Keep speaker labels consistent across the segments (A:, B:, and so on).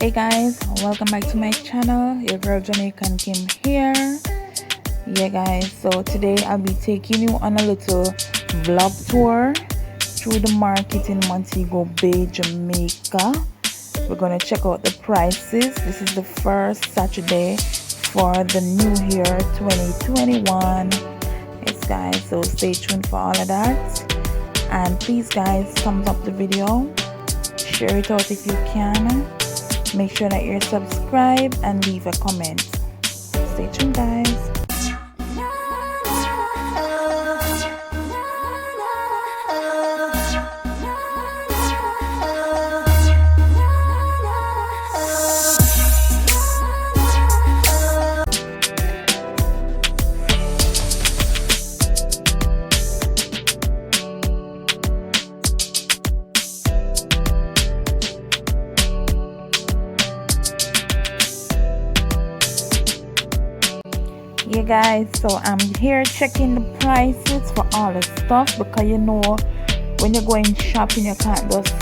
A: Hey guys, welcome back to my channel. Your girl Jamaican Kim here. Yeah guys, so today I'll be taking you on a little vlog tour through the market in Montego Bay, Jamaica. We're gonna check out the prices. This is the first Saturday for the new year 2021. Yes guys, so stay tuned for all of that. And please guys, thumbs up the video, share it out if you can. Make sure that you're subscribed and leave a comment. Stay tuned guys. Yeah guys, so I'm here checking the prices for all the stuff, because you know when you're going shopping you can't just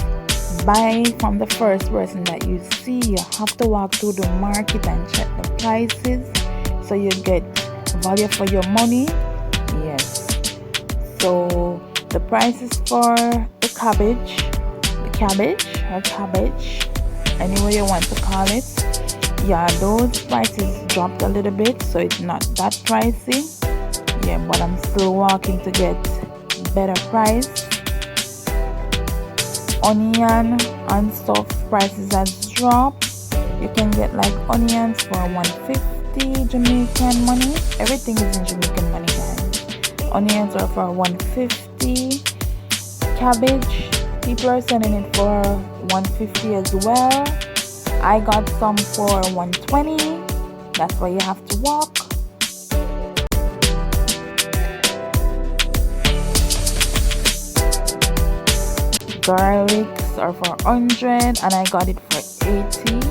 A: buy from the first person that you see. You have to walk through the market and check the prices so you get value for your money. Yes, so the prices for the cabbage, any way you want to call it, yeah, those prices dropped a little bit, so it's not that pricey. Yeah, but I'm still walking to get better price. Onion and stuff prices has dropped. You can get like onions for 150 Jamaican money. Everything is in Jamaican money guys. Onions are for 150. Cabbage, people are selling it for 150 as well. I got some for 120. That's why you have to walk. Garlics are for 100 and I got it for 80.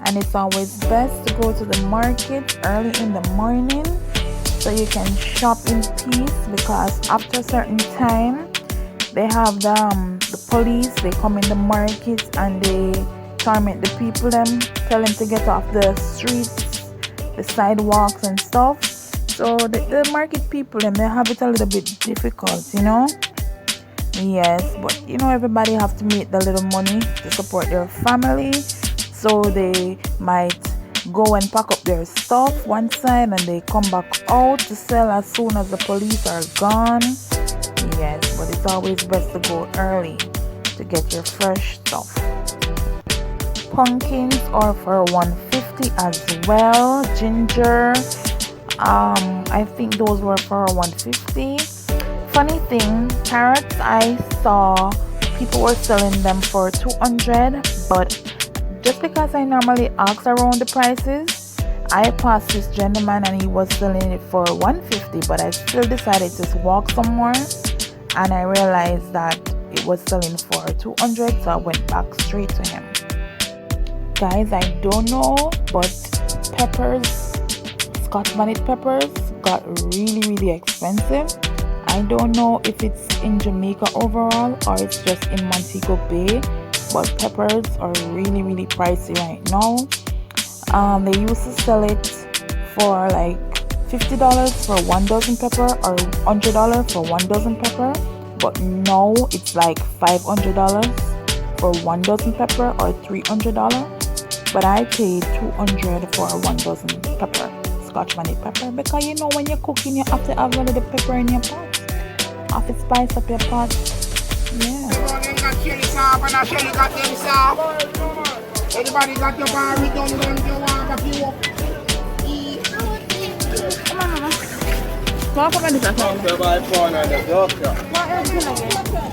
A: And it's always best to go to the market early in the morning so you can shop in peace, because after a certain time they have the police. They come in the market and they torment the people, tell them to get off the streets, the sidewalks and stuff. So the market people they have it a little bit difficult, you know. Yes, but you know everybody have to make the little money to support their family, so they might go and pack up their stuff one side and they come back out to sell as soon as the police are gone. Yes, but it's always best to go early to get your fresh stuff. Pumpkins are for 150 as well. Ginger, I think those were for 150. Funny thing, carrots, I saw people were selling them for 200, but just because I normally ask around the prices, I passed this gentleman and he was selling it for 150, but I still decided to walk somewhere and I realized that it was selling for 200, so I went back straight to him. Guys, I don't know, but peppers, Scotch bonnet peppers got really expensive. I don't know if it's in Jamaica overall or it's just in Montego Bay, but peppers are really pricey right now. They used to sell it for like $50 for 1 dozen pepper or $100 for 1 dozen pepper, but now it's like $500 for 1 dozen pepper or $300. But I paid $200 for 1 dozen pepper, Scotch bonnet pepper, because you know when you're cooking you have to have a little pepper in your pot. Have to spice up your pot. Yeah.
B: Everybody got your bar redundant, you want to few up.
A: Come on, mama. What else can I get?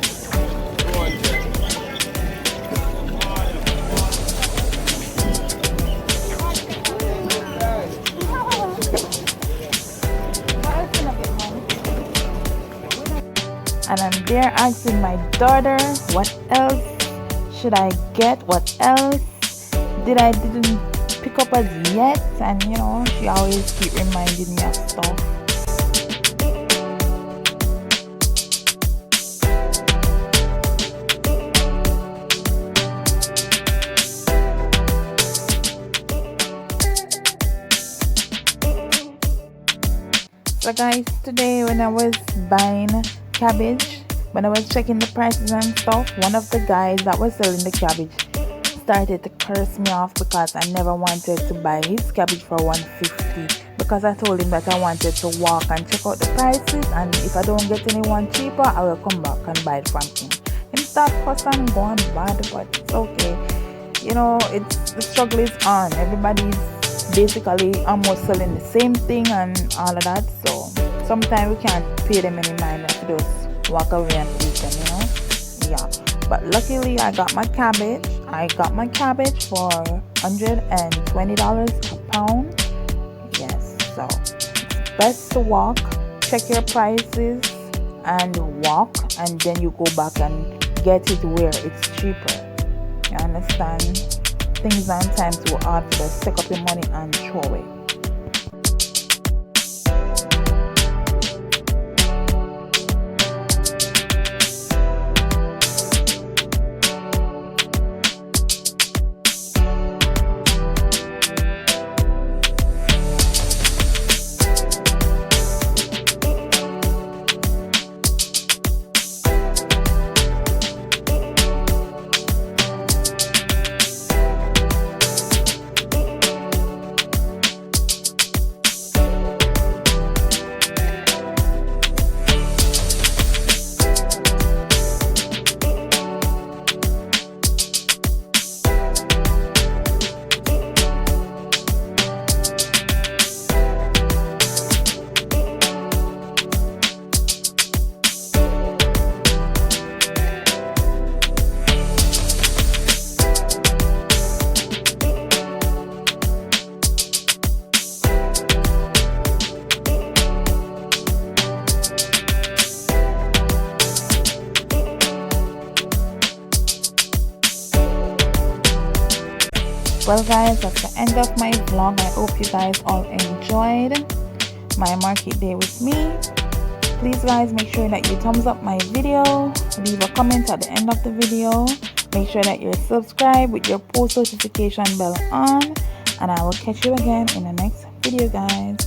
A: And I'm there asking my daughter, what else should I get? What else didn't pick up as yet? And you know, she always keep reminding me of stuff. So guys, today when I was buying cabbage, when I was checking the prices and stuff, one of the guys that was selling the cabbage started to curse me off because I never wanted to buy his cabbage for 150, because I told him that I wanted to walk and check out the prices, and if I don't get anyone cheaper, I will come back and buy it from him. Him start cuss and go on bad, but it's okay. You know, the struggle is on. Everybody's basically almost selling the same thing and all of that, so sometimes we can't pay them any mind and just walk away and eat them, you know. Yeah, but luckily I got my cabbage. I got my cabbage for $120 a pound. Yes, so it's best to walk, check your prices and walk, and then you go back and get it where it's cheaper. You understand? Things are sometimes too hard to just take up your money and throw away. Well guys, that's the end of my vlog. I hope you guys all enjoyed my market day with me. Please guys, make sure that you thumbs up my video, leave a comment at the end of the video, make sure that you're subscribed with your post notification bell on, and I will catch you again in the next video guys.